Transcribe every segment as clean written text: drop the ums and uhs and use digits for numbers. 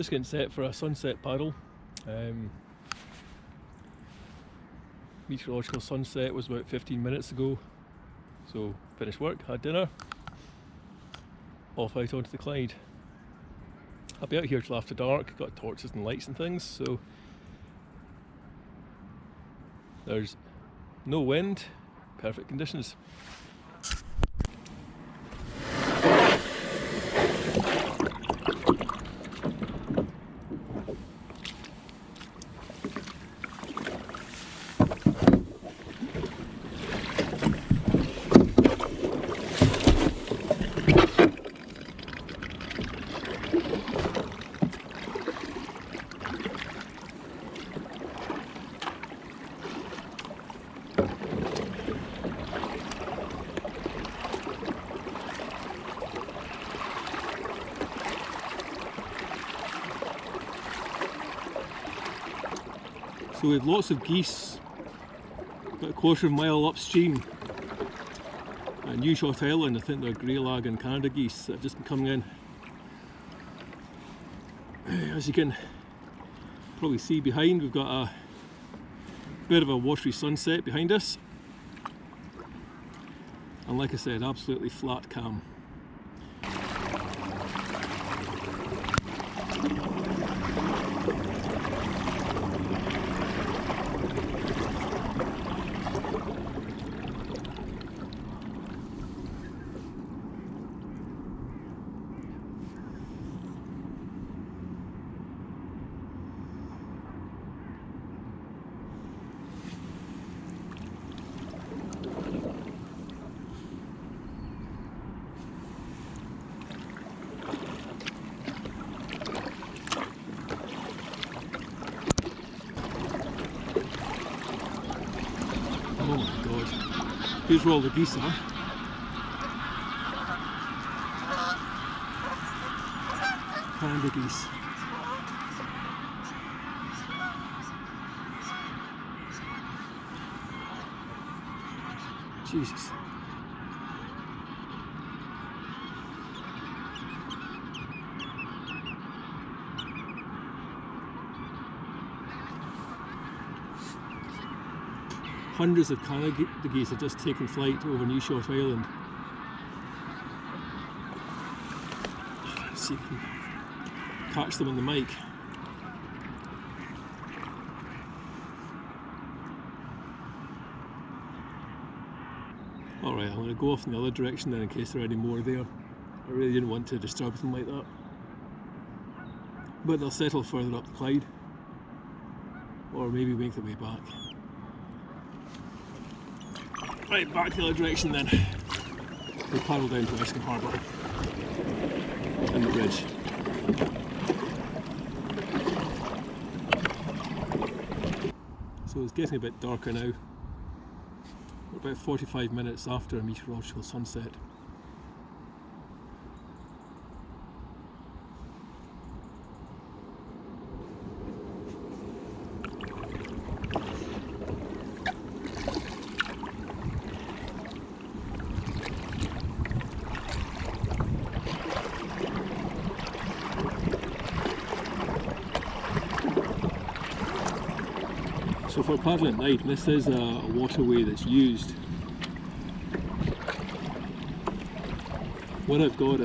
Just getting set for a sunset paddle. Meteorological sunset was about 15 minutes ago, so finished work, had dinner, off out onto the Clyde. I'll be out here till after dark, got torches and lights and things, so there's no wind, perfect conditions. So we have lots of geese, about a quarter of a mile upstream at New Shot Island. I think they're grey lag and Canada geese that have just been coming in. As you can probably see behind, we've got a bit of a watery sunset behind us, and like I said, absolutely flat calm. Oh my god, here's where all the geese are. Canada geese. Jesus. Hundreds of Canada geese have just taken flight over New Shot Island. Let's see if we can catch them on the mic. Alright, I'm going to go off in the other direction then in case there are any more there. I really didn't want to disturb them like that. But they'll settle further up the Clyde, or maybe make their way back. Right, back the other direction then. We'll paddle down to Erskine Harbour and the bridge. So it's getting a bit darker now. We're about 45 minutes after a meteorological sunset. So for paddling at night, this is a waterway that's used. What I've got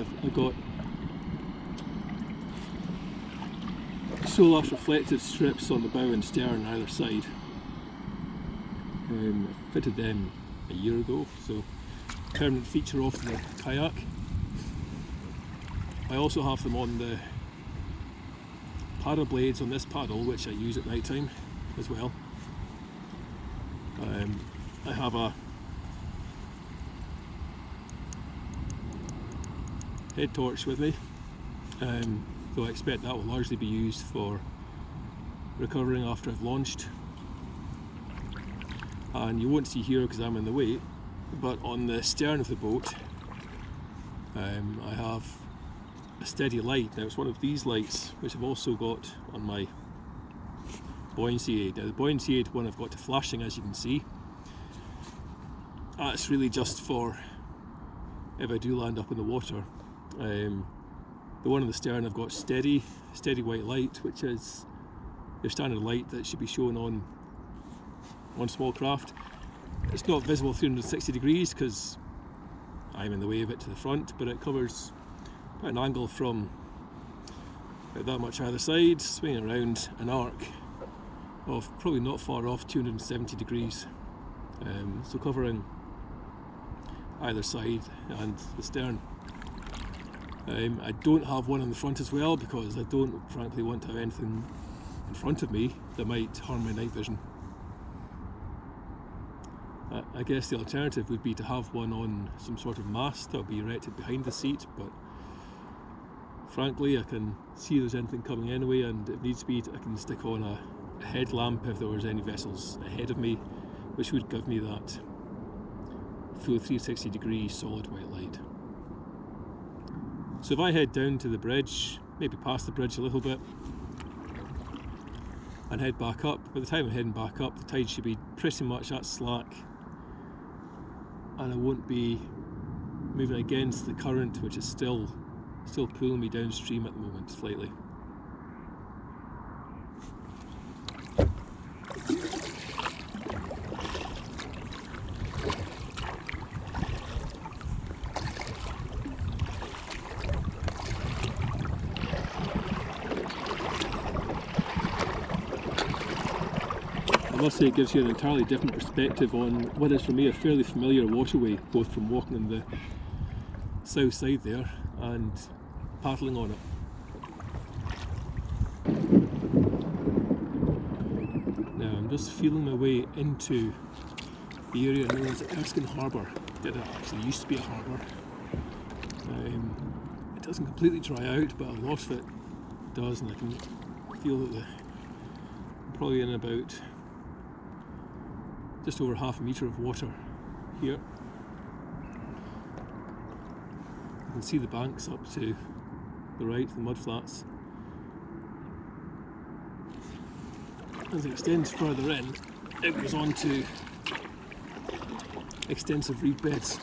solar reflective strips on the bow and stern either side. I fitted them a year ago, so permanent feature off the kayak. I also have them on the paddle blades on this paddle, which I use at night time as well. I have a head torch with me, so I expect that will largely be used for recovering after I've launched. And you won't see here because I'm in the way, but on the stern of the boat I have a steady light. Now it's one of these lights which I've also got on my buoyancy aid. Now the buoyancy aid one I've got to flashing, as you can see. That's really just for if I do land up in the water. The The one on the stern I've got steady white light, which is your standard light that should be shown on small craft. It's not visible 360 degrees because I'm in the way of it to the front, but it covers about an angle from about that much either side, swinging around an arc of probably not far off 270 degrees. So covering either side and the stern. I don't have one on the front as well because I don't frankly want to have anything in front of me that might harm my night vision. I guess the alternative would be to have one on some sort of mast that would be erected behind the seat, but frankly I can see there's anything coming anyway, and if needs be I can stick on a headlamp if there was any vessels ahead of me, which would give me that full 360 degree solid white light. So if I head down to the bridge, maybe past the bridge a little bit, and head back up, by the time I'm heading back up the tide should be pretty much at slack, and I won't be moving against the current, which is still pulling me downstream at the moment slightly. I must say it gives you an entirely different perspective on what is for me a fairly familiar waterway, both from walking on the south side there and paddling on it. Now I'm just feeling my way into the area known as Erskine Harbour. It actually used to be a harbour. It doesn't completely dry out, but a lot of it does, and I can feel that I'm probably in about just over half a metre of water here. You can see the banks up to the right, the mud flats. As it extends further in, it goes on to extensive reed beds.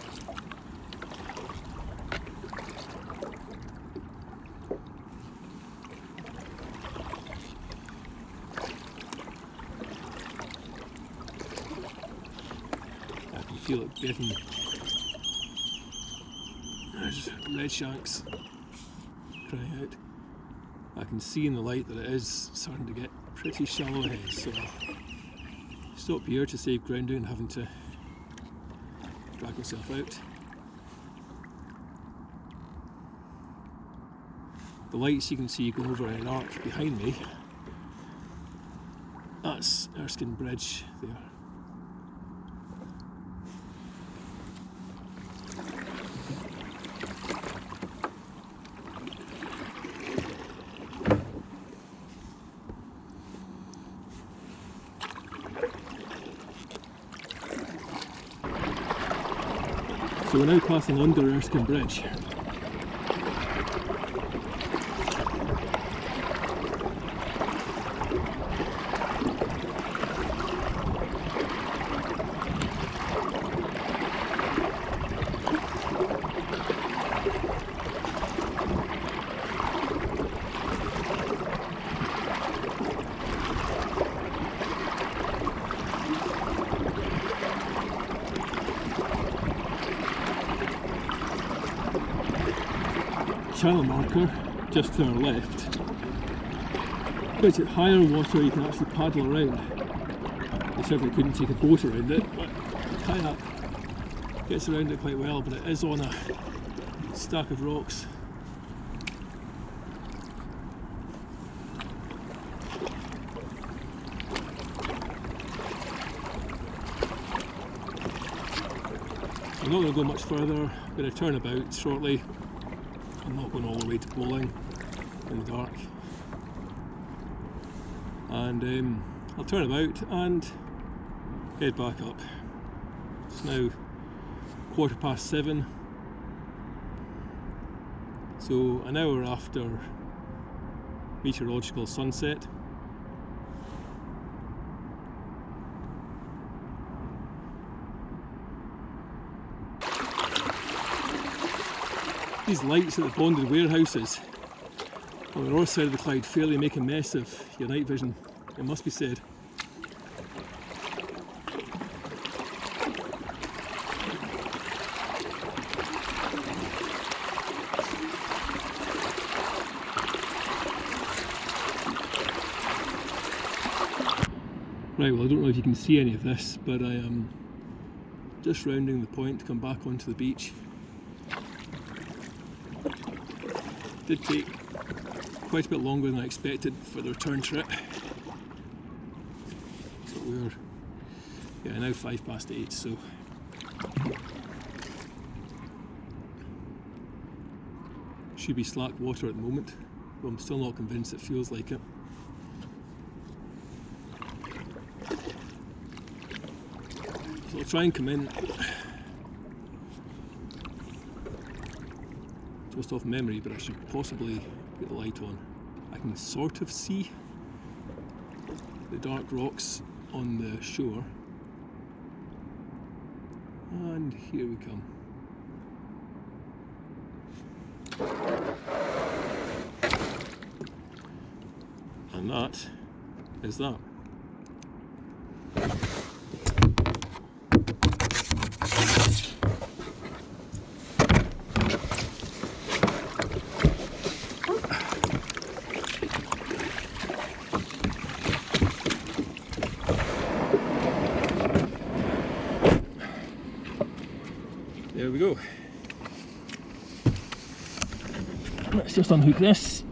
Feel it getting, there's red shanks crying out. I can see in the light that it is starting to get pretty shallow ahead, so I'll stop here to save grounding and having to drag myself out. The lights you can see going over an arc behind me, that's Erskine Bridge there. So we're now passing under Erskine Bridge. Channel marker just to our left, which at higher water you can actually paddle around. I certainly couldn't take a boat around it, but the kayak gets around it quite well, but it is on a stack of rocks. I'm not going to go much further, I'm going to turn about shortly. I'm not going all the way to bowling in the dark, and I'll turn about and head back up. It's now 7:15, so an hour after meteorological sunset. These lights at the bonded warehouses On the north side of the Clyde, fairly make a mess of your night vision, it must be said. Right, well, I don't know if you can see any of this, but I am just rounding the point to come back onto the beach. Did take quite a bit longer than I expected for the return trip. But we're now 8:05, so should be slack water at the moment, but I'm still not convinced it feels like it. So I'll try and come in just off memory, but I should possibly get the light on. I can sort of see the dark rocks on the shore, and here we come. And that is that. There we go. Let's just unhook this.